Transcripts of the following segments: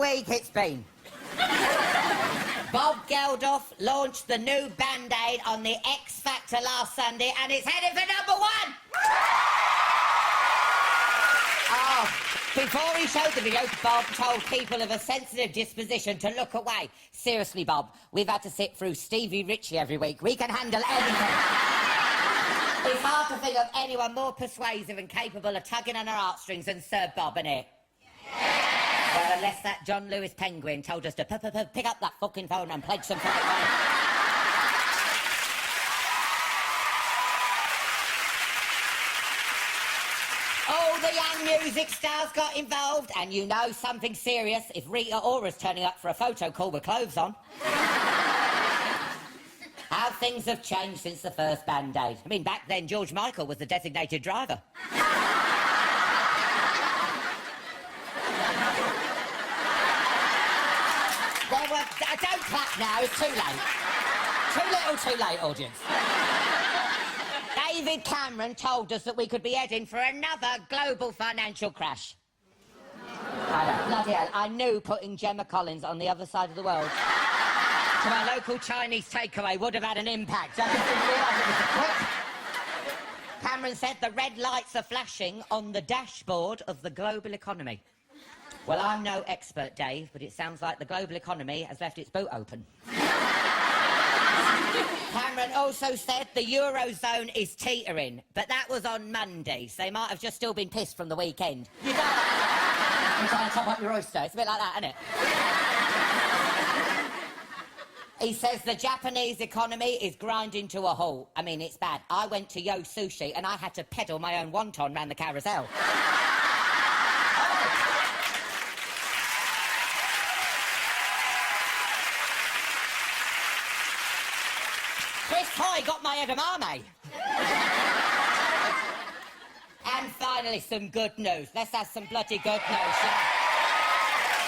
week it's been. Bob Geldof launched the new Band-Aid on the X Factor last Sunday and it's headed for #1! Oh, before he showed the video, Bob told people of a sensitive disposition to look away. Seriously, Bob, we've had to sit through Stevie Ritchie every week. We can handle anything. It's hard to think of anyone more persuasive and capable of tugging on our heartstrings than Sir Bob, innit? Well, unless that John Lewis penguin told us to pick up that fucking phone and pledge some fucking money. All the young music stars got involved, and you know something serious if Rita Ora's turning up for a photo call with clothes on. How things have changed since the first Band-Aid. I mean, back then, George Michael was the designated driver. Don't clap now, it's too late. Too little, too late, audience. David Cameron told us that we could be heading for another global financial crash. I know, bloody hell, I knew putting Gemma Collins on the other side of the world to my local Chinese takeaway would have had an impact. I just didn't realise it was a quick. Cameron said the red lights are flashing on the dashboard of the global economy. Well, I'm no expert, Dave, but it sounds like the global economy has left its boot open. Cameron also said the Eurozone is teetering, but that was on Monday, so they might have just still been pissed from the weekend. You know that? You're trying to top up your oyster. It's a bit like that, isn't it? He says the Japanese economy is grinding to a halt. I mean, it's bad. I went to Yo Sushi and I had to pedal my own wonton round the carousel. Hoy got my edamame. And finally, some good news. Let's have some bloody good news.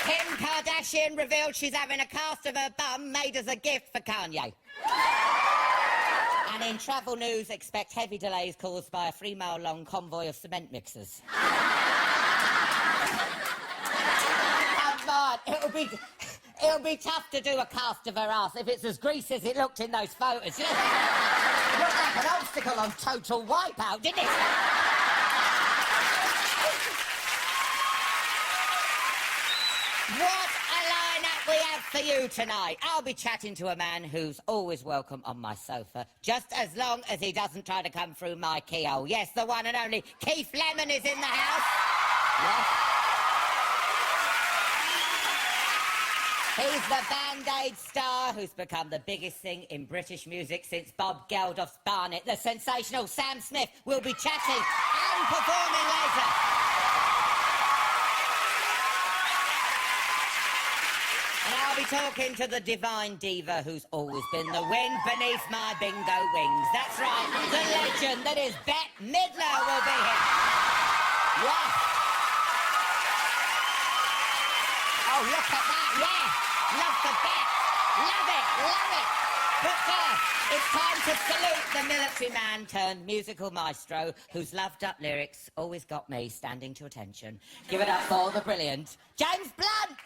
Kim Kardashian revealed she's having a cast of her bum made as a gift for Kanye. And in travel news, expect heavy delays caused by a 3-mile-long convoy of cement mixers. Come on, It'll be tough to do a cast of her ass if it's as greasy as it looked in those photos. You know? It looked like an obstacle on Total Wipeout, didn't it? What a lineup we have for you tonight. I'll be chatting to a man who's always welcome on my sofa, just as long as he doesn't try to come through my keyhole. Yes, the one and only Keith Lemon is in the house. Yes. He's the Band-Aid star who's become the biggest thing in British music since Bob Geldof's Barnet. The sensational Sam Smith will be chatting and performing later. And I'll be talking to the divine diva who's always been the wind beneath my bingo wings. That's right, the legend that is Bette Midler will be here. Yes. Oh, look at that, yeah. Love the bet. Love it, love it. But first, it's time to salute the military man turned musical maestro whose loved-up lyrics always got me standing to attention. Give it up for the brilliant James Blunt.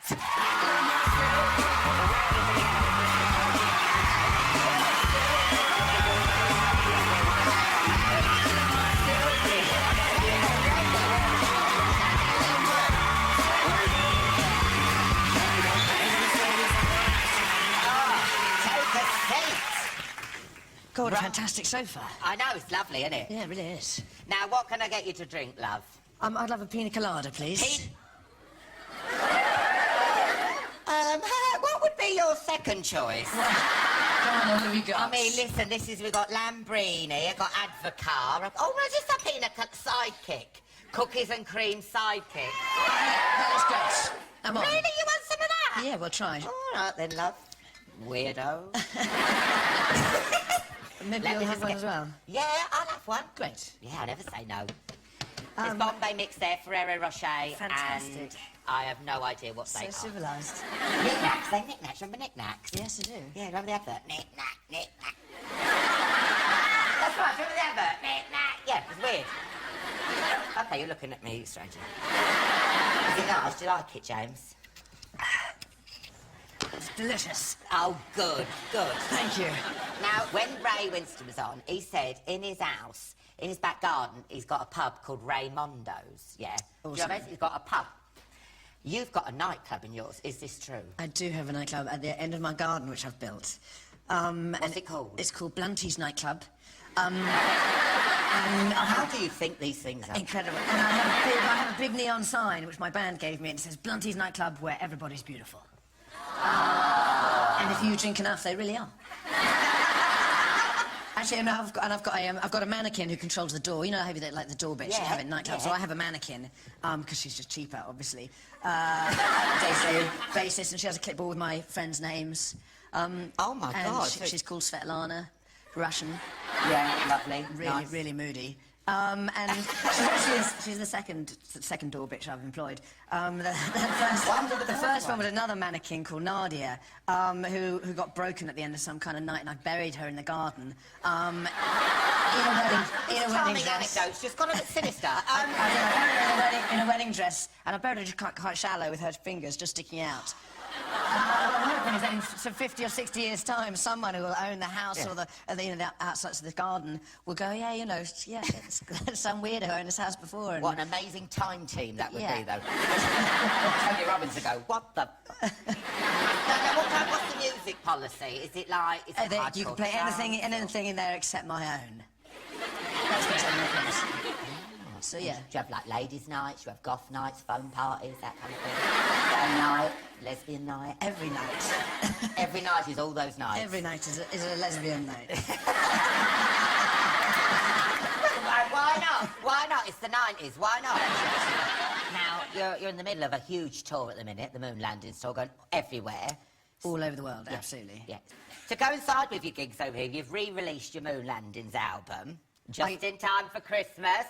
God, a fantastic sofa. I know, it's lovely, isn't it? Yeah, it really is. Now, what can I get you to drink, love? I'd love a pina colada, please. What would be your second choice? Come on, what have we got? I mean, listen, we've got Lambrini, I've got Advocar, oh, no, just a sidekick. Cookies and cream sidekick. That is great. I'm on. Really? You want some of that? Yeah, we'll try. All right then, love. Weirdo. Maybe you'll have one as well. Yeah, I'll have one. Great. Yeah, I never say no. There's Bombay mix there, Ferrero Rocher, fantastic. And I have no idea what they are. So civilised. Knick-knacks, they knick-knacks. Remember knick-knacks? Yes, I do. Yeah, remember the advert? Knick-knack, knick-knack. That's right, remember the advert? Knick-knack. Yeah, it's weird. Okay, you're looking at me strangely. Is it nice? Do you like it, James? It's delicious. Oh, good, good. Thank you. Now, when Ray Winston was on, he said in his house, in his back garden, he's got a pub called Raymondo's, yeah? Awesome. Do you know what I mean? He's got a pub. You've got a nightclub in yours, is this true? I do have a nightclub at the end of my garden, which I've built. What's it called? It's called Blunty's Nightclub. How do you think these things are? Incredible. And I have a big neon sign, which my band gave me, and it says, Blunty's Nightclub, where everybody's beautiful. And if you drink enough, they really are. Actually, no, I've got a mannequin who controls the door. You know how you like the door bits you have in nightclubs? So I have a mannequin, because she's just cheaper, obviously. Bassist, and she has a clipboard with my friends' names. Oh, my God. She's called Svetlana, Russian. Yeah, lovely. Really, nice. really moody. And she's the second door bitch I've employed. The first one was another mannequin called Nadia, who got broken at the end of some kind of night, and I buried her in the garden. In a wedding dress. Anecdotes, just got a bit sinister. I buried her in a wedding dress, and I buried her just quite shallow with her fingers just sticking out. I'm hoping is that in 50 or 60 years' time, someone who will own the house or the outside of the garden will go, it's some weirdo owned this house before. And what an amazing time team that would be, though. Tony Robbins would go, what the... What's the music policy? Is it like... you can play anything in there except my own. That's what's on the place. So, yeah. Do you have, like, ladies' nights? Do you have goth nights, phone parties, that kind of thing? Gay night, lesbian night? Every night. Every night is all those nights? Every night is a lesbian night. Why not? Why not? It's the 90s. Why not? Now, you're in the middle of a huge tour at the minute, the Moon Landings tour, going everywhere. All over the world, absolutely. Yeah. To coincide with your gigs over here, you've re-released your Moon Landings album, just in time for Christmas.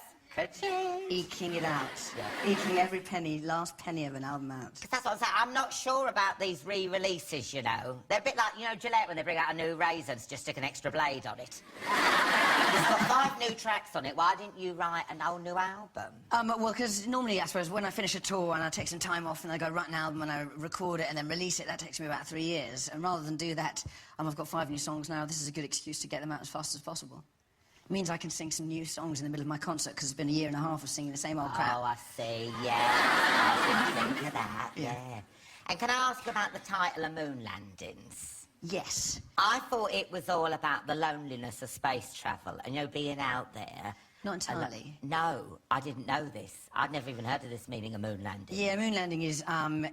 Eking it out. Yeah. Eking every penny, last penny of an album out. Because that's what I'm saying. I'm not sure about these re-releases, you know. They're a bit like, Gillette when they bring out a new razor and just stick an extra blade on it. It's got 5 new tracks on it. Why didn't you write an whole new album? Well, because normally, I suppose, when I finish a tour and I take some time off and I go write an album and I record it and then release it, that takes me about 3 years. And rather than do that, I've got 5 new songs now. This is a good excuse to get them out as fast as possible. It means I can sing some new songs in the middle of my concert, because it's been a year and a half of singing the same old crap. Oh, I see, yeah. I didn't think of that, yeah. And can I ask you about the title of Moon Landings? Yes. I thought it was all about the loneliness of space travel and, being out there. Not entirely. No, I didn't know this. I'd never even heard of this meaning of moon landing. Yeah, moon landing is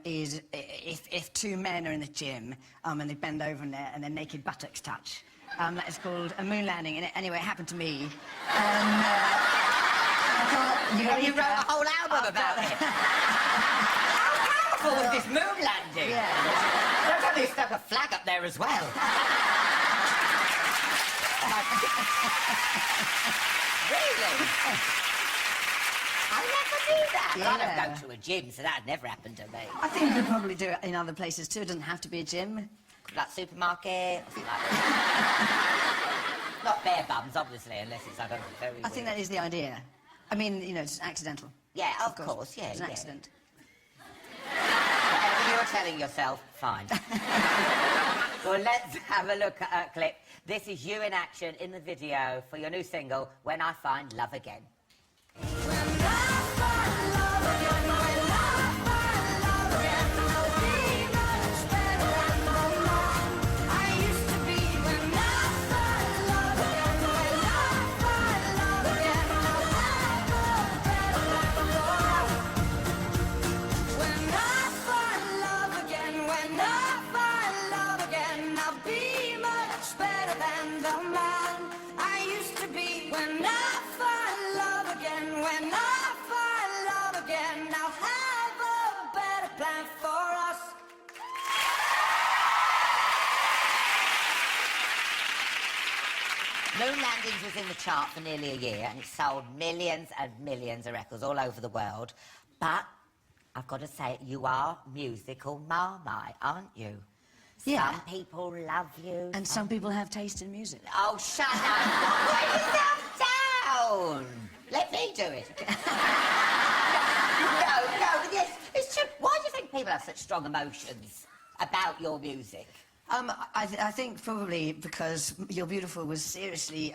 if 2 men are in the gym and they bend over and their naked buttocks touch. That is called a moon landing, and anyway, it happened to me. You wrote a whole album about it. How powerful was this moon landing? Yeah. Don't tell me you stuck a flag up there as well. Really? I never knew that. Yeah. I don't go to a gym, so that never happened to me. I think you could probably do it in other places too. It doesn't have to be a gym. Like supermarket, or something like that. Not bare bums, obviously, unless it's like a very I think that is the idea. I mean, it's accidental. Yeah, of course, yeah. It's an accident. Whatever you're telling yourself, fine. Well, let's have a look at a clip. This is you in action in the video for your new single, When I Find Love Again. Moon Landings was in the chart for nearly a year, and it sold millions and millions of records all over the world. But I've got to say, you are musical Marmite, aren't you? Yeah. Some people love you. And some people have taste in music. Oh, shut up. Put yourself down. Let me do it. No, yes. It's true. Why do you think people have such strong emotions about your music? I think probably because You're Beautiful was seriously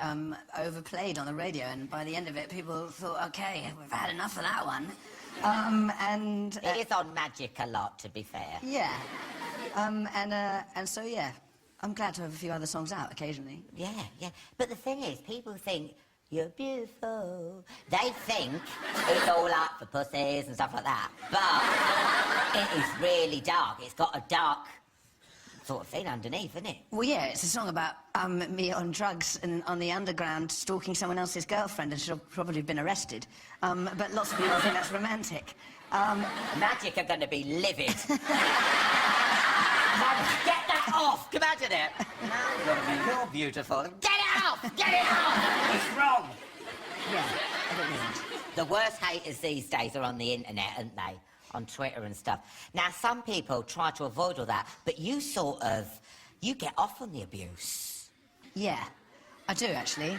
overplayed on the radio, and by the end of it, people thought, OK, we've had enough of that one. It is on Magic a lot, to be fair. Yeah. And so, yeah, I'm glad to have a few other songs out occasionally. Yeah, yeah. But the thing is, people think, you're beautiful. They think it's all up for pussies and stuff like that. But it is really dark. It's got a dark sort of thing underneath, isn't it? Well, yeah, it's a song about me on drugs and on the underground stalking someone else's girlfriend, and she'll probably have been arrested. But lots of people think that's romantic. Magic are going to be livid. Get that off! Imagine it. You're beautiful. Get it off! Get it off! It's wrong. Yeah, I don't know that. The worst haters these days are on the internet, aren't they? On Twitter and stuff. Now, some people try to avoid all that, but you you get off on the abuse. Yeah, I do, actually.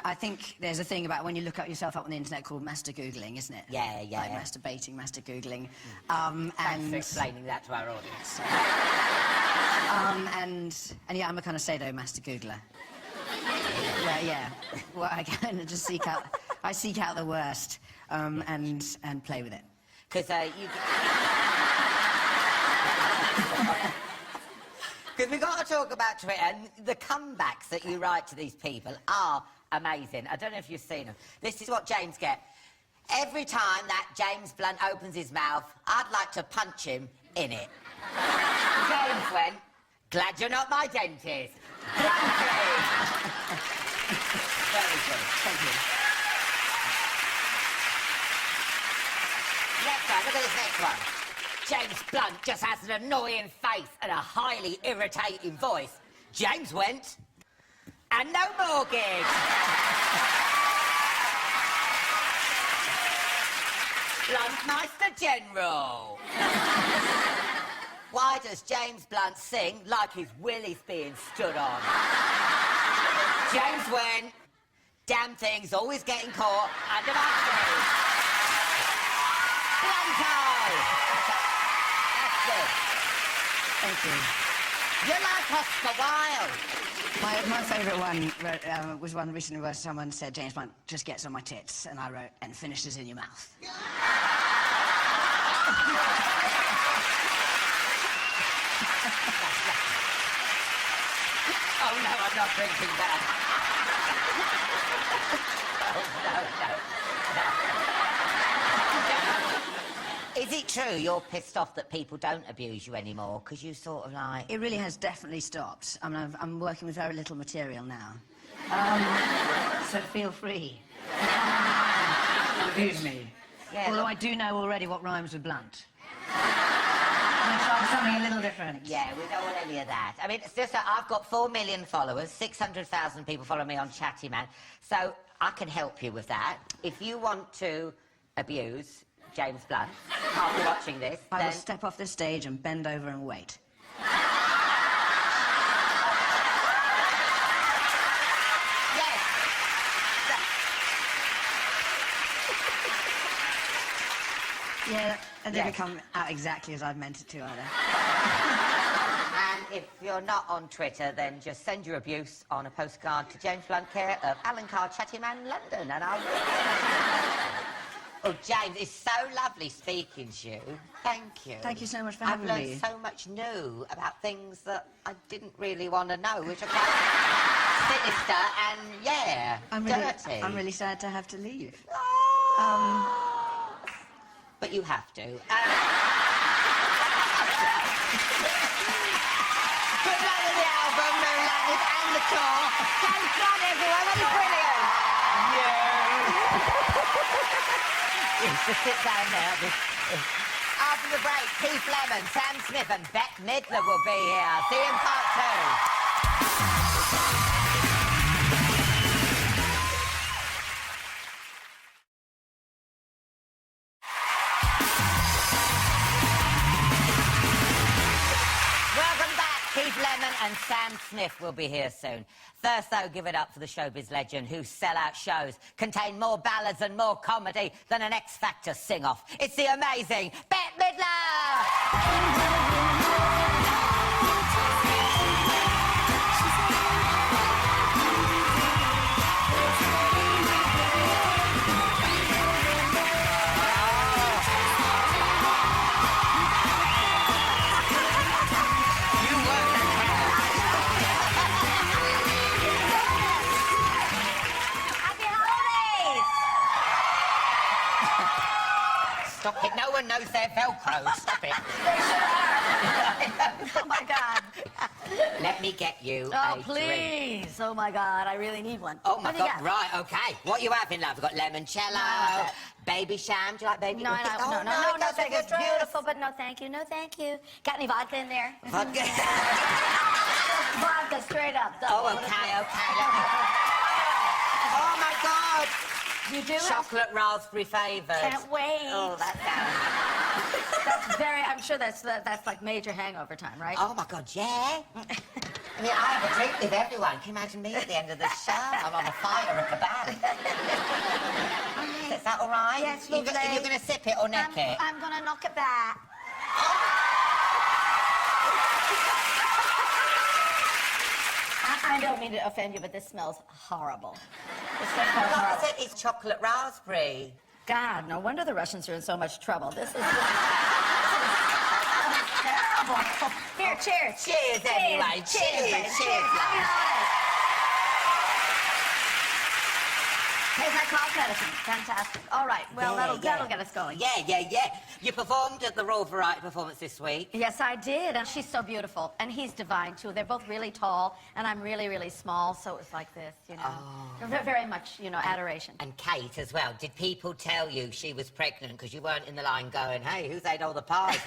I think there's a thing about when you look up yourself up on the internet called master Googling, isn't it? Yeah, yeah. Like masturbating, master Googling. Thanks for explaining that to our audience. And yeah, I'm a kind of sadomaster Googler. Yeah. Well, I kind of just seek out the worst, and play with it. Because we've got to talk about Twitter, and the comebacks that you write to these people are amazing. I don't know if you've seen them. This is what James gets. Every time that James Blunt opens his mouth, I'd like to punch him in it. James went, glad you're not my dentist. Very good. Thank you. Next one, look at this next one. James Blunt just has an annoying face and a highly irritating voice. James went, and no mortgage. Bluntmeister General. Why does James Blunt sing like his willy's being stood on? James went, damn thing's always getting caught under my feet. Blunto! That's it. Thank you. You're like Oscar Wilde. My favourite one was one recently where someone said James Blunt just gets on my tits, and I wrote, and finishes in your mouth. Oh, no, I'm not drinking that. Oh, no. Is it true you're pissed off that people don't abuse you anymore? Because you sort of like... It really has definitely stopped. I mean, I'm working with very little material now. So feel free. Abuse me. Yeah, although I do know already what rhymes with blunt. I'm going to try something a little different. Yeah, we don't want any of that. I mean, it's just that I've got 4 million followers, 600,000 people follow me on Chatty Man, so I can help you with that. If you want to abuse James Blunt after watching this, I will step off the stage and bend over and wait. Yes. Yeah, and they come out exactly as I've meant it to, either. And if you're not on Twitter, then just send your abuse on a postcard to James Blunt, care of Carr Chatty Man, London, and I'll... Oh, James, it's so lovely speaking to you. Thank you. Thank you so much for having me. I've learned so much new about things that I didn't really want to know, which are quite sinister and, yeah, dirty. I'm really sad to have to leave. But you have to. Good luck with the album, Moonlighted, and the tour. Thanks God, everyone. That was brilliant. Yeah. Just sit down there. After the break, Keith Lemon, Sam Smith, and Bette Midler will be here. See you in part 2. Welcome back Keith Lemon and Sam Smith will be here soon. First, though, give it up for the showbiz legend whose sellout shows contain more ballads and more comedy than an X Factor sing-off. It's the amazing Bette Midler! Stop it. No one knows they're Velcro. Stop it. They sure are. Oh, my God. Let me get you Oh, a please. drink. Oh, my God. I really need one. Oh, my What do you God. got? Right, OK. What you having, love? We've got limoncello, baby sham. Do you like baby? No, no, thank you. It's beautiful, but no, thank you. No, thank you. Got any vodka in there? Vodka. Vodka, straight up. Oh, OK. Oh, my God. You do? Chocolate raspberry flavoured. Can't wait. Oh, that sounds... That's very... I'm sure that's like major hangover time, right? Oh, my God, yeah. I mean, I have a drink with everyone. Can you imagine me at the end of the show? I'm on a fire at the bar. Is that all right? Yes, lovely. You're going to sip it or neck it? I'm going to knock it back. I don't mean to offend you, but this smells horrible. It smells horrible. What is it? It's chocolate raspberry. God, no wonder the Russians are in so much trouble. This is terrible. Here, cheers. Cheers, anyway. Cheers, love. Here's my cough medicine. Fantastic. All right. Well, Yeah, that'll get us going. Yeah. You performed at the Royal Variety Performance this week. Yes, I did. And she's so beautiful. And he's divine, too. They're both really tall, and I'm really, really small, so it was like this, you know. Oh. Very much, you know, adoration. And Kate as well. Did people tell you she was pregnant because you weren't in the line going, hey, who's ate all the pies?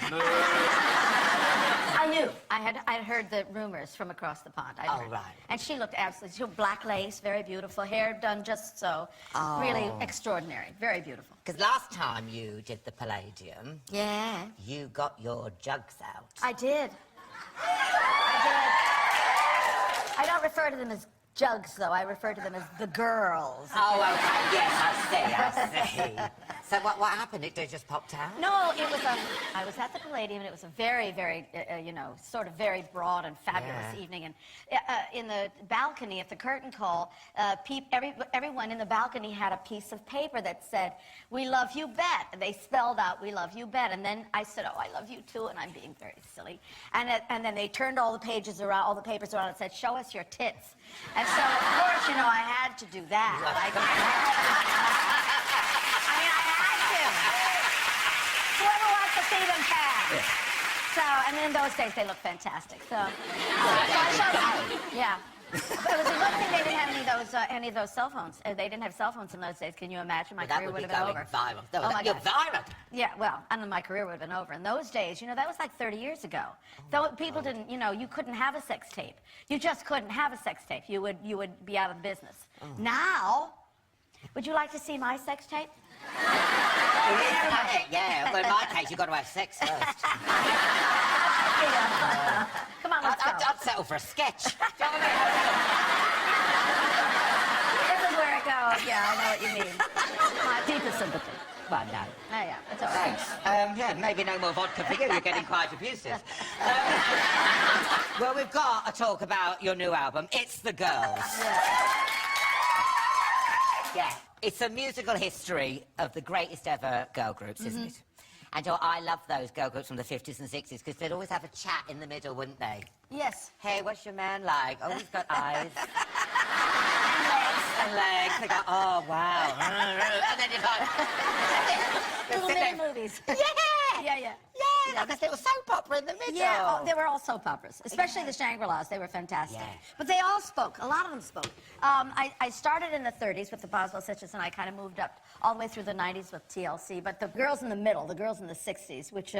I knew. I had heard the rumors from across the pond. I'd heard. Right. And she looked absolutely... She had black lace, very beautiful, hair done just so. Oh. Really extraordinary, very beautiful. Because last time you did the Palladium, Yeah. you got your jugs out. I did. I don't refer to them as jugs, though. I refer to them as the girls. Oh, okay. Yes, I see. So what happened? It just popped out? No, it was I was at the Palladium, and it was a very, very, you know, sort of very broad and fabulous evening. And in the balcony at the curtain call, everyone in the balcony had a piece of paper that said, "We love you, Bette." And they spelled out, "We love you, Bette." And then I said, "Oh, I love you too," and I'm being very silly. And then they turned all the pages around, all the papers around, and said, "Show us your tits." And so, of course, you know, I had to do that. Whoever wants to see them can. So, and in those days, they look fantastic. So I showed them. Yeah. It was a good thing they didn't have any of those cell phones. They didn't have cell phones in those days. Can you imagine? My career would have been over. Viral. Oh my You're God. viral. Yeah, well, and my career would have been over. In those days, you know, that was like 30 years ago. Though people didn't, you know, you couldn't have a sex tape. You just couldn't have a sex tape. You would be out of business. Now, would you like to see my sex tape? Yeah, well, in my case, you've got to have sex first. Come on, let's go. I'd settle for a sketch. This is where it goes. Yeah, I know what you mean. My deepest sympathy. Well, no. Oh, yeah, it's all right. Thanks. Yeah, maybe no more vodka for you. You're getting quite abusive. Well, we've got a talk about your new album, It's the Girls. Yeah. It's a musical history of the greatest ever girl groups, isn't it? And I love those girl groups from the 50s and 60s because they'd always have a chat in the middle, wouldn't they? Yes. Hey, what's your man like? Oh, he's got eyes. And legs. They go, oh, wow. And then you're Little mini movies. Yeah, like this little soap opera in the middle. Yeah, they were all soap operas, especially the Shangri-Las. They were fantastic. Yeah. But they all spoke. A lot of them spoke. I started in the 30s with the Boswell Sisters, and I kind of moved up all the way through the 90s with TLC. But the girls in the middle, the girls in the 60s, which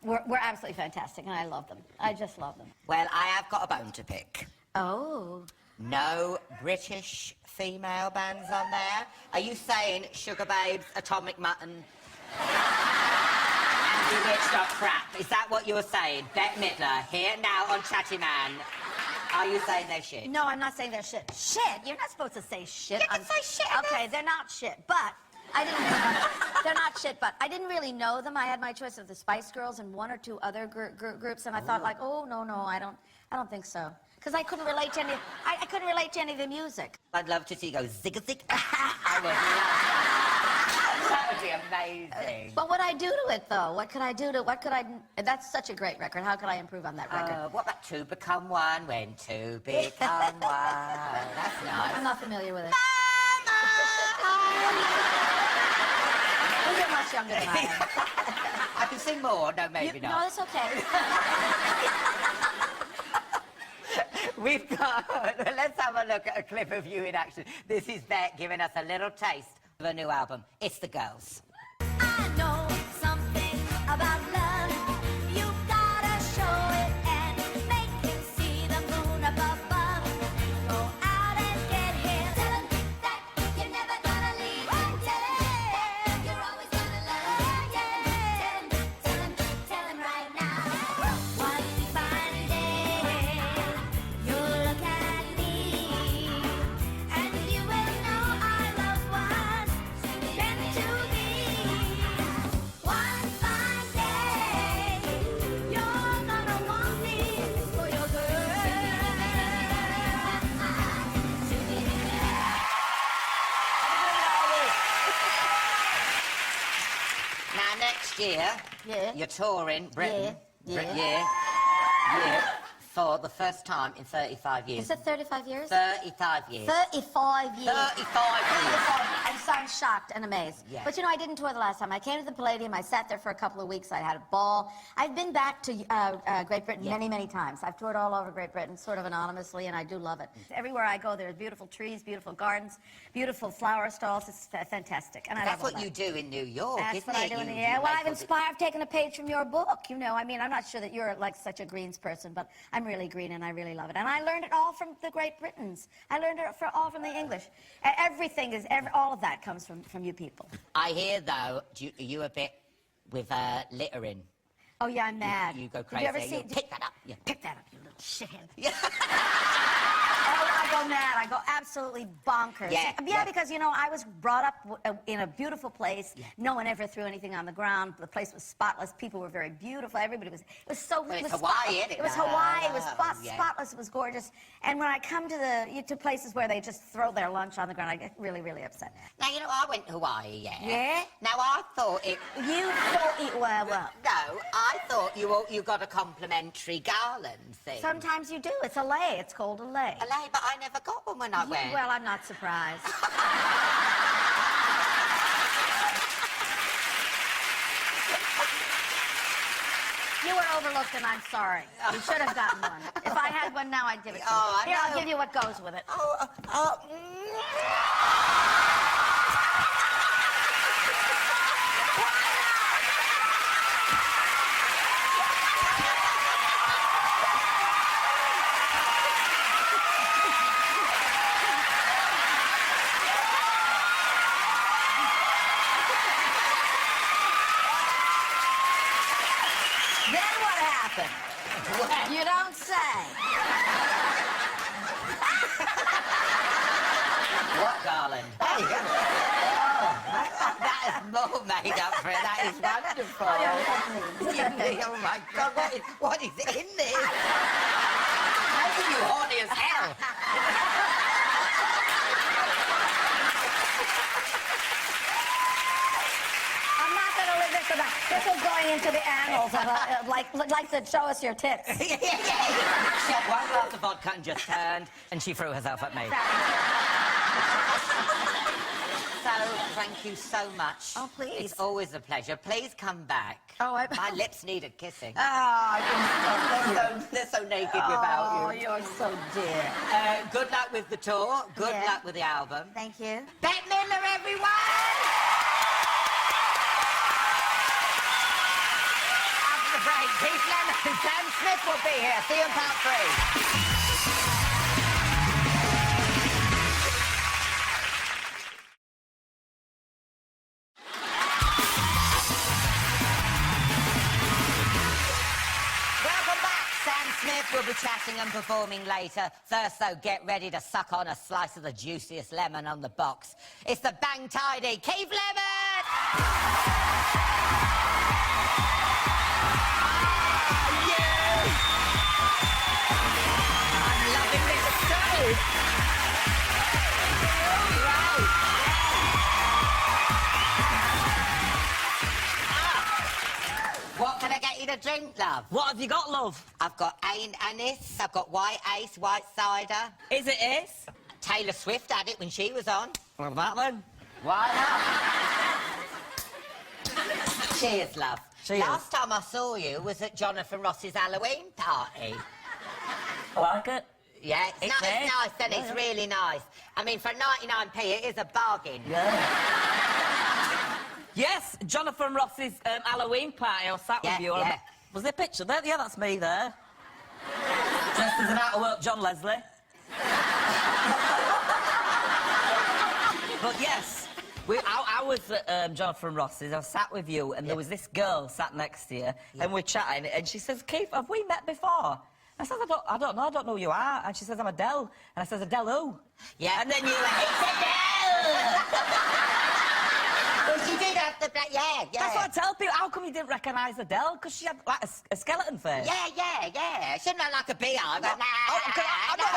were absolutely fantastic, and I love them. I just love them. Well, I have got a bone to pick. Oh. No British female bands on there? Are you saying Sugar Babes, Atomic Mutton, and Crap. Is that what you were saying? Bette Midler, here now on Chatty Man. Are you saying they're shit? No, I'm not saying they're shit. Shit? You're not supposed to say shit. You can say shit. Okay, they're not shit, but I didn't. They're not shit, but I didn't really know them. I had my choice of the Spice Girls and one or two other groups, and I thought like, oh no, I don't think so, because I couldn't relate to any. I couldn't relate to any of the music. I'd love to see you go zig-a-zig. I would love that. That would be amazing. But what I do to it, though? What could I do to? What could I? That's such a great record. How could I improve on that record? What about two become one when two become one? That's nice. I'm not familiar with it. You're much younger than I am. I can sing more. No, maybe not. No, it's okay. We've got... Let's have a look at a clip of you in action. This is Bette giving us a little taste of a new album. It's The Girls. I know something about love. You gotta show it and make him see the moon up above. Go out and get him. Tell him that you're never gonna leave. Tell him you're always gonna love. Tell him right now. One fine day, you'll look at me, and you will know our love was meant to be. One fine day, you're gonna want me for your girl. Now, next year, Yeah. you're touring Britain. Yeah. Yeah. For the first time in 35 years. Is it 35 years? 35 years. 35 years. 35 years. I'm shocked and amazed. Yeah. But you know, I didn't tour the last time. I came to the Palladium. I sat there for a couple of weeks. I had a ball. I've been back to Great Britain many times. I've toured all over Great Britain, sort of anonymously, and I do love it. Everywhere I go, there's beautiful trees, beautiful gardens, beautiful flower stalls. It's fantastic. And I That's love all what that. you do in New York, That's isn't what I it? do. You Yeah, well, make I've all the- inspired. I've taken a page from your book. You know, I mean, I'm not sure that you're like such a greens person, but I'm really green and I really love it. And I learned it all from the Great Britons. I learned it all from the English. Everything is, all of that comes from you people. I hear, though, you a bit with littering. Oh yeah, I'm mad. You go Did crazy. you ever see? Pick that up. Yeah. Pick that up, you little shithead. Yeah. Oh, I go mad. I go absolutely bonkers. Yeah. Because, you know, I was brought up in a beautiful place. Yeah. No one ever threw anything on the ground. The place was spotless. People were very beautiful. Everybody was... It was so... Well, it was Hawaii, isn't it? It was Hawaii. It was Yeah. spotless. It was gorgeous. And when I come to places where they just throw their lunch on the ground, I get really, really upset. Now, you know, I went to Hawaii, Yeah? Now, I thought it... You thought it were what? No, I thought you got a complimentary garland thing. Sometimes you do. It's a lei. It's called a lei. A lei, but I never got one when I went. Well, I'm not surprised. You were overlooked, and I'm sorry. You should have gotten one. If I had one now, I'd give it to you. I Here, know. I'll give you what goes with it. Then what happened? You don't say. What garland? There you go. That is more made up for it. That is wonderful. Oh, my God, what is in this? Making you horny as hell. I'm not going to live this without. This is going into the annals of like to show us your tits. She had one glass of vodka and just turned, and she threw herself at me. So, thank you so much. Oh, please. It's always a pleasure. Please come back. Oh, My lips needed kissing. Oh, They're so naked without you. you're so dear. Good luck with the tour. Good Yeah. luck with the album. Thank you. Bette Midler, everyone! After the break, Keith Lemon and Sam Smith will be here. See you in part 3. chatting and performing later. First, though, get ready to suck on a slice of the juiciest lemon on the box. It's the Bang Tidy Keith Lemon! I'm loving this show! What can I get you to drink, love? What have you got, love? I've got anise, I've got white ace, white cider. Is it Ace? Taylor Swift had it when she was on. What about then? Why not? Cheers, love. Cheers. Last time I saw you was at Jonathan Ross's Halloween party. I like it. Yeah, it's It's nice. nice, and Yeah, it's yeah. really nice. I mean, for 99p, it is a bargain. Yeah. Yes, Jonathan Ross's Halloween party. I was sat Yeah, with you. yeah. Was there a picture there? Yeah, that's me there. Dressed as an out-of-work John Leslie. But yes, I was at Jonathan Ross's. I was sat with you, and there was this girl sat next to you, and we're chatting, and she says, "Keith, have we met before?" I said, I don't know, I don't know who you are. And she says, "I'm Adele." And I says, "Adele who?" Yeah. And then you went, "It's Adele!" Well, she did have the black... Yeah. That's what I tell people. How come you didn't recognise Adele? Because she had, like, a skeleton face. Yeah. She didn't look like a beehive. But I don't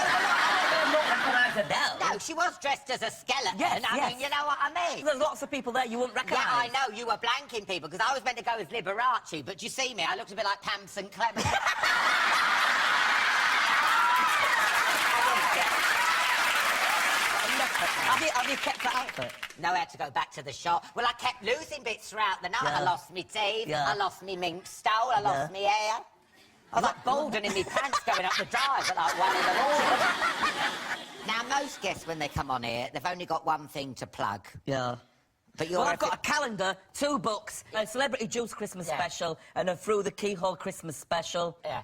recognise Adele. No, she was dressed as a skeleton. Yes, I yes. mean, you know what I mean? There's lots of people there you wouldn't recognise. Yeah, I know, you were blanking people, because I was meant to go as Liberace, but you see me, I looked a bit like Pam St. Clement. Have you kept that outfit? No, I had to go back to the shop. Well, I kept losing bits throughout the night. Yeah. I lost me teeth, Yeah. I lost me mink stole, I lost me hair. I was like balding in my pants going up the drive at like 1 in the morning. Now, most guests, when they come on here, they've only got one thing to plug. Yeah. But you're... Well, I've got a calendar, 2 books, a Celebrity Juice Christmas special, and a Through the Keyhole Christmas special. Yeah.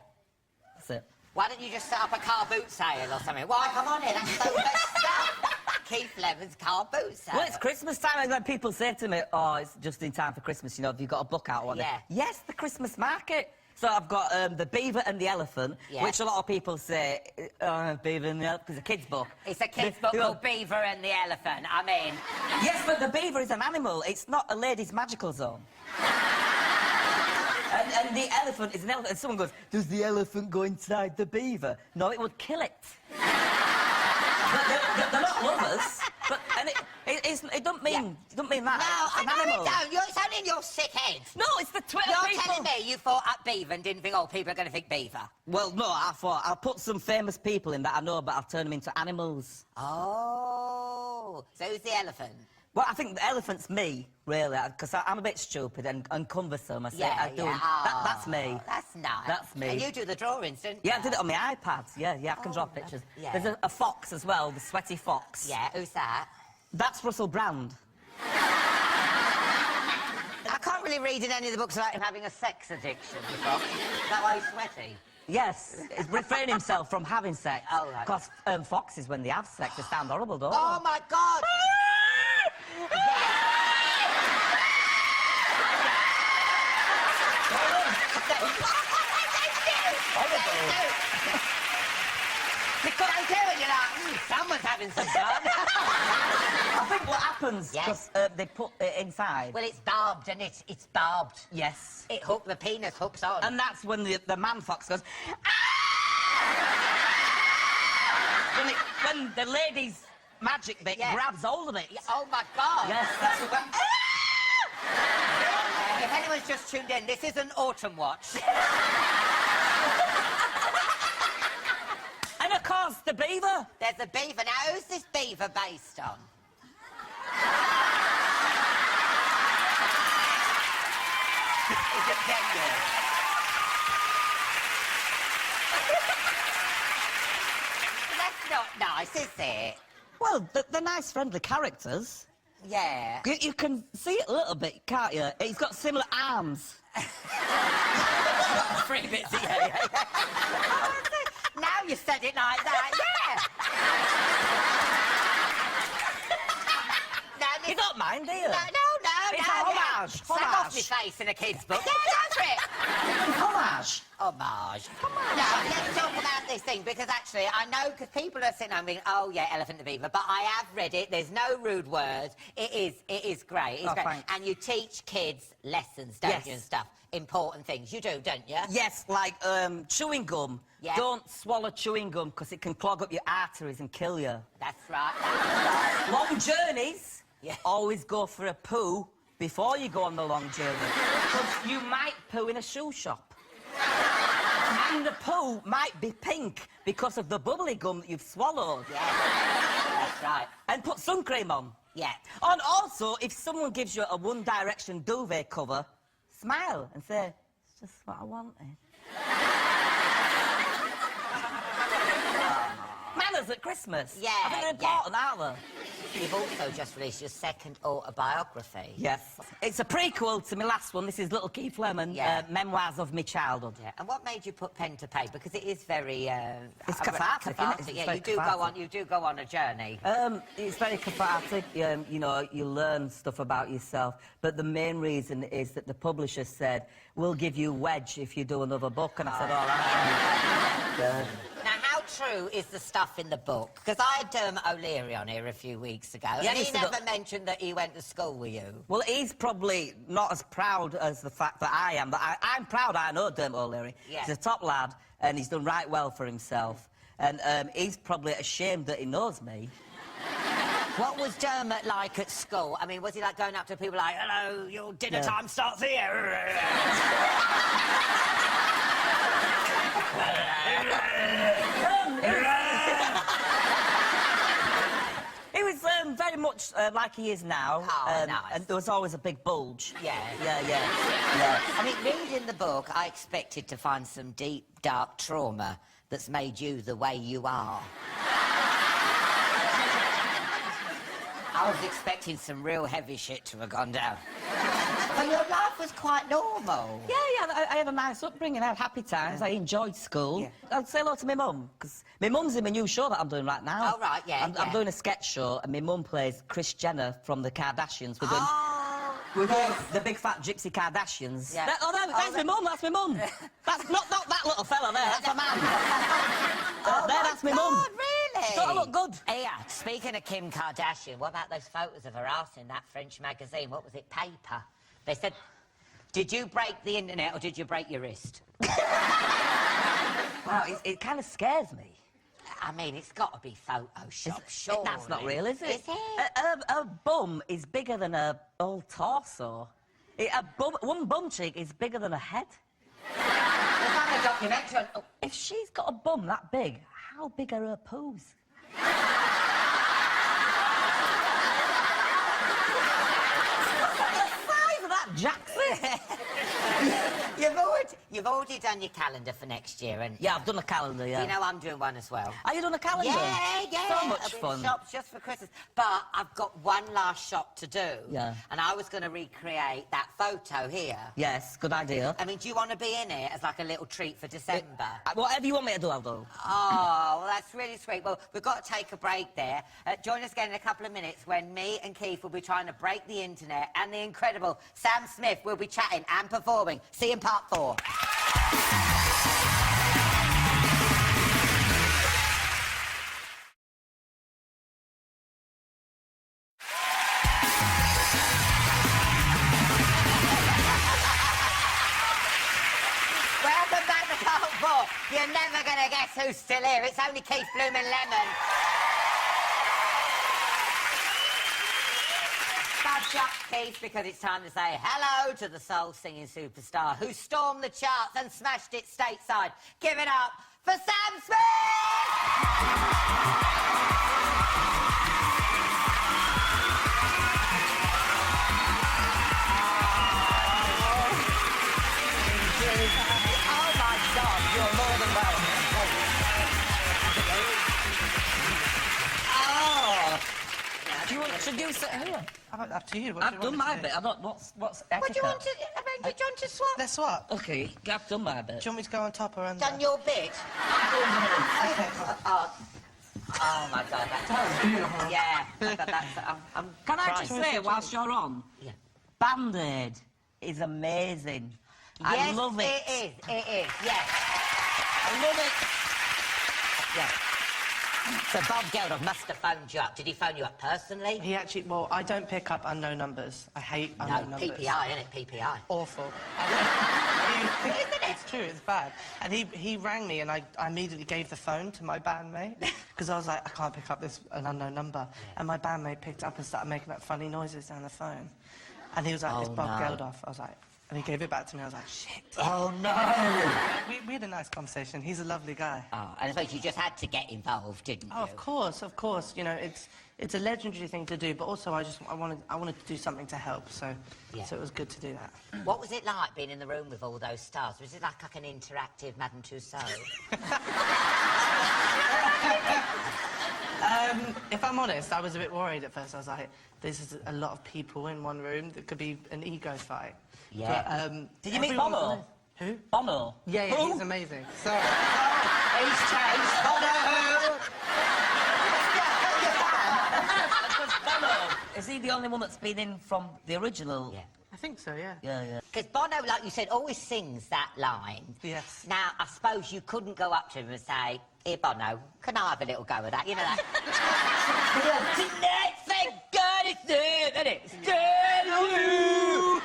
That's it. Why don't you just set up a car boot sale or something? Why, come on in, that's so much stuff. Keith Lemon's car boot sale. Well, it's Christmas time, and then people say to me, "Oh, it's just in time for Christmas, you know, have you got a book out or whatever?" Yeah. Yes, the Christmas market. So I've got The Beaver and the Elephant, Yeah. which a lot of people say, Beaver and the Elephant, it's a kid's book. It's a kid's book called Beaver and the Elephant, I mean... Yes, but the beaver is an animal. It's not a lady's magical zone. and the elephant is an elephant. And someone goes, "Does the elephant go inside the beaver?" No, it would kill it. They're not lovers. But it don't mean that. No, It's an I know animal. it don't. It's only in your sick head. No, it's the Twitter You're people. telling me you thought up Beaver and didn't think, oh, people are going to think Beaver. Well, no, I thought I'll put some famous people in that I know, but I'll turn them into animals. Oh, so who's the elephant? Well, I think the elephant's me, really, because I'm a bit stupid and cumbersome. I say, I do. That's me. That's nice. That's me. And you do the drawings, don't you? Yeah, I did it on my iPad. Yeah, I can draw pictures. yeah. There's a fox as well, the sweaty fox. Yeah, who's that? That's Russell Brand. I can't really read in any of the books about him having a sex addiction, the fox. Is that why he's sweaty? Yes, he's refraining himself from having sex. Oh, right. Because foxes, when they have sex, they sound horrible, don't Oh, they? my God! Because I do, and you're like, someone's having some fun. I think what happens, Yes. because they put it inside... Well, it's barbed, and it's barbed. Yes. The penis hooks on. And that's when the man fox goes... "Ah!" when the lady's magic bit grabs hold of it. Oh, my God. Yes, that's what... If anyone's just tuned in, this isn't Autumn Watch. And of course, the beaver. There's a beaver. Now, who's this beaver based on? Is it genuine? That's not nice, is it? Well, they're nice, friendly characters. Yeah. You can see it a little bit, can't you? He's got similar arms. 3 bits, yeah. Now you said it like that, yeah. Now, You don't mind, do you? No. It's a homage. Slap off my face in a kid's book. Yeah, go for it. Homage. Homage. No, let's talk about this thing, because actually, I know, because people are sitting home being, oh, yeah, Elephant and the Beaver, but I have read it. There's no rude words. It is great. It's great. Thanks. And you teach kids lessons, don't you, and stuff. Important things. You do, don't you? Yes, like chewing gum. Yeah. Don't swallow chewing gum because it can clog up your arteries and kill you. That's right. That's right. Long journeys. Yeah. Always go for a poo before you go on the long journey. Because you might poo in a shoe shop. And the poo might be pink because of the bubbly gum that you've swallowed. Yeah. That's right. And put sun cream on. Yeah. And also, if someone gives you a One Direction duvet cover, smile and say, it's just what I wanted. Manners at Christmas. Yeah, I think they're important, aren't they? You've also just released your second autobiography. Yes. It's a prequel to my last one. This is Little Keith Lemon, Yeah. Memoirs of My Childhood. Yeah. And what made you put pen to paper? Because it is very... It's cathartic, isn't it? It's Yeah, very you do go on a journey. It's very cathartic. You know, you learn stuff about yourself. But the main reason is that the publisher said, we'll give you wedge if you do another book. And I said, all right. Now, how true is the stuff in the book? Because I had O'Leary on here a few weeks ago, Yeah, and he he said never that- mentioned that he went to school with you. Well, he's probably not as proud as the fact that I am. But I'm proud I know Dermot O'Leary. Yeah. He's a top lad, and he's done right well for himself. And he's probably ashamed that he knows me. What was Dermot like at school? I mean, was he like going up to people like, hello, your dinner time starts here? He was very much like he is now. Oh, nice. And there was always a big bulge. Yeah. Yeah. I mean, reading the book, I expected to find some deep, dark trauma that's made you the way you are. I was expecting some real heavy shit to have gone down. But your life was quite normal. Yeah, I had a nice upbringing. I had happy times. I enjoyed school. Yeah. I'd say hello to my mum, because my mum's in my new show that I'm doing right now. Oh, right, yeah, I'm doing a sketch show, and my mum plays Kris Jenner from the Kardashians. We're doing the big fat gypsy Kardashians. Yeah. That's my mum, that's my mum. That's not that little fella there, that's a man. That's my mum. God, really? Don't I look good? Yeah, speaking of Kim Kardashian, what about those photos of her ass in that French magazine? What was it, Paper? They said, did you break the internet or did you break your wrist? Wow, it kind of scares me. I mean, it's got to be Photoshop, sure. That's not real, is it? Is it? A bum is bigger than a whole torso. One bum cheek is bigger than a head. We'll find a documentary on... If she's got a bum that big, how big are her poos? The size of that Jackson! You've already done your calendar for next year, and... Yeah, I've done a calendar, yeah. You know I'm doing one as well. Are you doing a calendar? Yeah. So much I've been fun. shops just for Christmas. But I've got one last shop to do. Yeah. And I was going to recreate that photo here. Yes, good idea. I mean, do you want to be in it as like a little treat for December? Whatever you want me to do, I'll do. Oh, well, that's really sweet. Well, we've got to take a break there. Join us again in a couple of minutes when me and Keith will be trying to break the internet, and the incredible Sam Smith will be chatting and performing. See you in part 4. Welcome back to part 4. You're never going to guess who's still here. It's only Keith Bloomin' Lemon. Budge up, Keith, because it's time to say hello to the soul-singing superstar who stormed the charts and smashed it stateside. Give it up for Sam Smith! Oh, my God, you're more than welcome. Oh! Do you want to do something here? Up to you. I've done my bit. I don't... What's What do you want to... I mean, do you want to swap? Let's swap. OK, I've done my bit. Do you want me to go on top or under? Done your bit? Oh, my God, that's beautiful. Yeah, that's... I'm Can I crying. just say, whilst you're on, Yeah. Band-Aid is amazing. I Yes, love it. it is, yes. I love it. Yes. So Bob Geldof must have phoned you up. Did he phone you up personally? He actually, well, I don't pick up unknown numbers. I hate unknown numbers. PPI, isn't it? PPI. Awful. It's true, it's bad. And he rang me and I immediately gave the phone to my bandmate because I was like, I can't pick up an unknown number. And my bandmate picked up and started making that funny noises down the phone. And he was like, it's Bob Geldof. I was like, and he gave it back to me. I was like, shit. Oh, no. We had a nice conversation. He's a lovely guy. Oh, and I suppose you just had to get involved, didn't you? Oh, of course. You know, it's a legendary thing to do, but also I wanted to do something to help, so it was good to do that. What was it like being in the room with all those stars? Was it like an interactive Madame Tussauds? If I'm honest, I was a bit worried at first. I was like, this is a lot of people in one room. There could be an ego fight. Yeah. But, Did you meet everyone- Bono? Who? Bono? Yeah, Who? he's amazing. Sorry. He's changed. Bono! Bono. Is he the only one that's been in from the original? Yeah. I think so, yeah. Yeah. Because Bono, like you said, always sings that line. Yes. Now, I suppose you couldn't go up to him and say, here, Bono, can I have a little go at that? You know that? Tonight, thank God it's there, isn't it? Still you!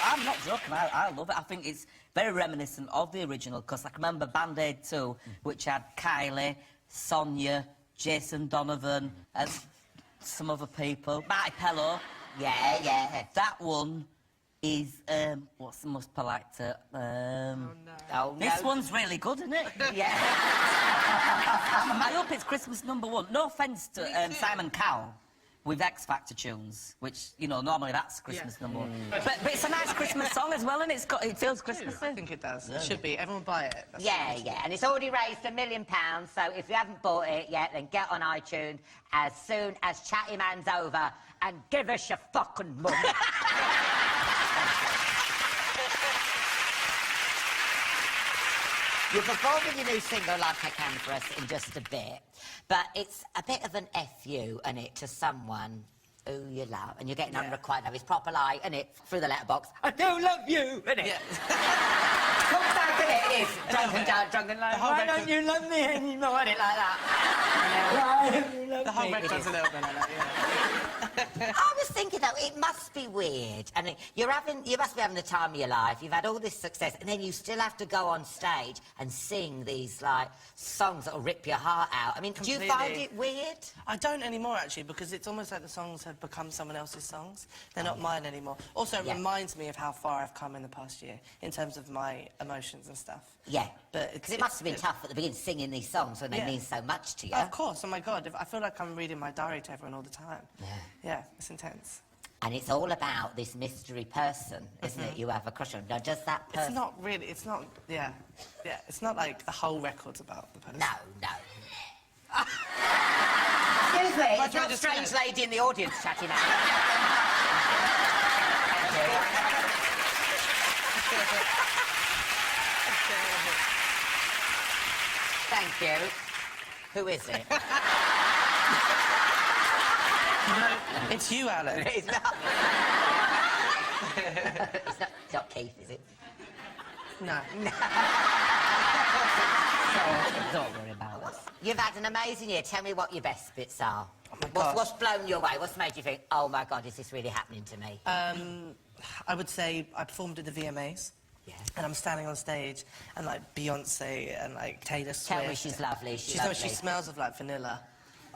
I'm not joking, I love it. I think it's very reminiscent of the original, because I can remember Band-Aid 2, which had Kylie, Sonia, Jason Donovan, and some other people. Marty Pello. Yeah. That one is, what's the most polite term? Oh, This no. one's really good, isn't it? Yeah. I hope it's Christmas #1. No offence to Simon Cowell with X Factor tunes, which, you know, normally that's Christmas #1. But it's a nice Christmas song as well, and it feels Christmassy. I think it does. It should be. Everyone buy it. That's Yeah, and it's already raised £1 million, so if you haven't bought it yet, then get on iTunes as soon as Chatty Man's over and give us your fucking money. You're performing your new single Like I Can for us in just a bit, but it's a bit of an FU, isn't it, to someone who you love, and you're getting unrequited love. It's proper like, isn't it, through the letterbox, I do love you, isn't it? Yeah. Comes out, isn't it? It is. Drunken down, drunken like, why don't you love me anymore? Isn't it like that? The whole record's a little bit like that, yeah. I was thinking, though, it must be weird. I mean, you must be having the time of your life. You've had all this success, and then you still have to go on stage and sing these, like, songs that'll rip your heart out. I mean, do you find it weird? I don't anymore, actually, because it's almost like the songs have become someone else's songs. They're not mine anymore. Also, it reminds me of how far I've come in the past year in terms of my emotions and stuff. Yeah. But Because it must have been tough at the beginning singing these songs when they mean so much to you. Of course. Oh, my God. I feel like I'm reading my diary to everyone all the time. Yeah, it's intense. And it's all about this mystery person, isn't it, you have a crush on? Now, does that person... It's not really, it's not, yeah, it's not like the whole record's about the person. No. Excuse me, But it's not I a just strange said- lady in the audience chatting out. Thank you. Who is it? It's you, Alan. It's not. It's not Keith, is it? No. Don't worry about us. You've had an amazing year. Tell me what your best bits are. Oh, my gosh. What's blown you away? What's made you think, oh, my God, is this really happening to me? I would say I performed at the VMAs. Yeah. And I'm standing on stage, and like Beyonce and like Taylor Swift. Tell me she's lovely. She's She lovely. smells of like vanilla.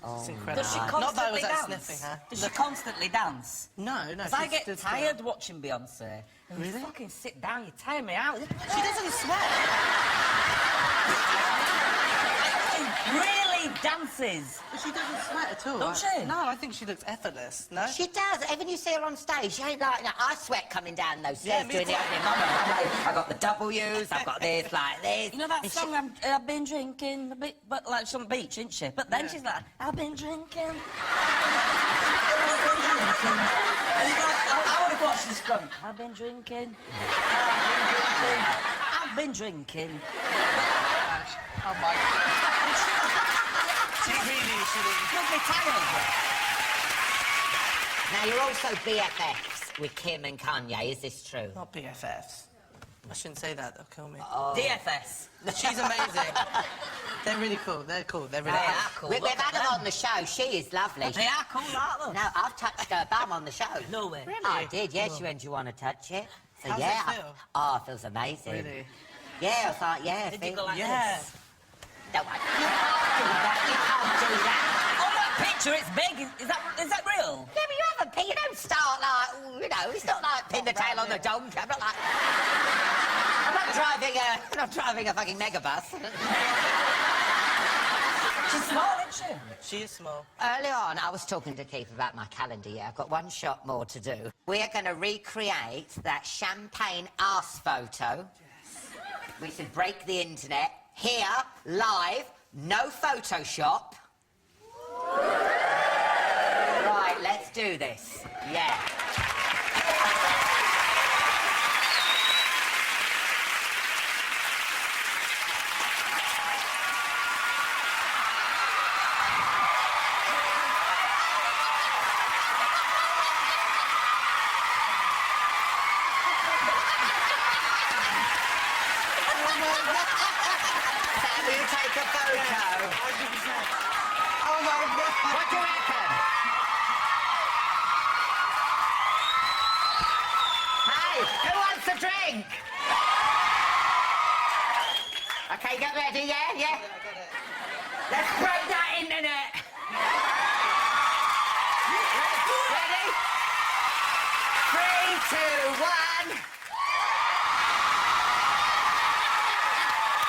Oh, It's incredible. Does she Not that I constantly was like dance? sniffing her. Does she constantly dance? No. Because I she's get stood tired still. watching Beyonce. And you Really? fucking sit down, you tire me out. She doesn't sweat. She really dances. She doesn't sweat at all. Don't she? No, I think she looks effortless. No. She does. Even you see her on stage, she ain't like that. I sweat coming down those stairs me doing the too. opening number. I've got the W's, I've got this, like this. You know that And song, I've been drinking a bit, but like she's on the beach, isn't she? But then she's like, I've been drinking. I would have watched this drunk. I've been drinking. I've been drinking. Oh my God. She's really shouldn't. Must be tired. Now, you're also BFFs with Kim and Kanye, is this true? Not BFFs. I shouldn't say that, they'll kill me. DFS. She's amazing. They're really cool, they're cool, they're really They cool. are cool. We've Look had at her them. on the show. She is lovely. They are cool, aren't they? No, I've touched her bum on the show. No way. Really? I did, yeah. She went, do you want to touch it? So, How's yeah. it feel? Oh, it feels amazing. Really? Yeah, I was like, yeah. Did you go like Yeah. this? No, you can't do that. You can't do that. Oh, that picture, it's big. Is that real? Yeah, but you haven't, you don't start like, you know, it's not like pin the tail on the donkey. I'm not like... I'm not driving a fucking megabus. She's small, isn't she? She is small. Early on, I was talking to Keith about my calendar, yeah. I've got one shot more to do. We are going to recreate that champagne ass photo. Yes. We should break the internet. Here, live, no Photoshop. Right, let's do this. Yeah. Sam, will you take a photo? 100%. Oh my God. What do you reckon? Hey, who wants a drink? Okay, get ready, yeah? Yeah? Let's break that internet. Ready? 3, 2, 1.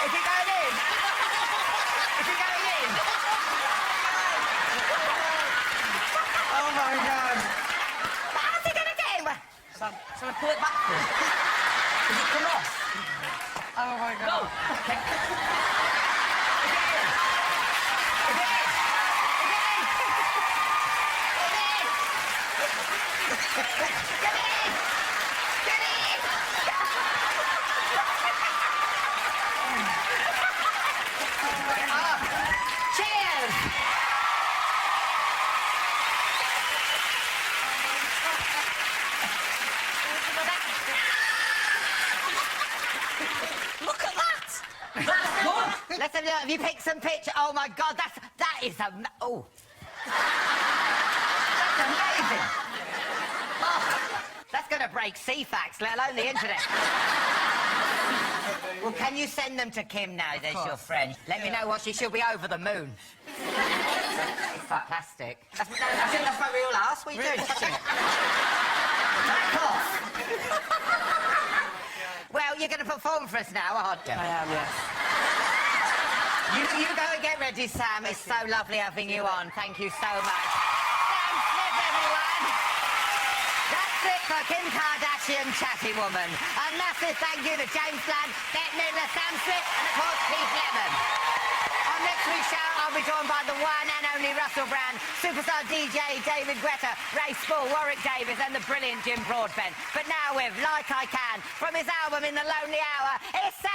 Is it going in? Is it going in? Oh my God. How's it gonna get in? Shall I pull it back for you? Does it come off? Oh my God. Go! Cheers! Look at that! Let's have a look. Have you picked some pictures? Oh my God, that is oh. That's amazing. Oh, that's going to break CFAX, let alone the internet. Well, can you send them to Kim now? There's your friend. Let me know what she'll be over the moon. It's like plastic. I think that's my real ass. What are you doing? Touching it. Back off. Well, you're going to perform for us now, aren't you? I am, yes. You go and get ready, Sam. It's so lovely having you on. Thank you so much. Sam Smith, everyone. That's it for Kim Kardashian Chatty Woman. A massive thank you to James Blunt, Bette Midler, Sam Smith, and of course Keith Lemon. On next week's show, I'll be joined by the one and only Russell Brand, superstar DJ David Guetta, Ray Spall, Warwick Davis, and the brilliant Jim Broadbent. But now with Like I Can, from his album In the Lonely Hour, it's Sam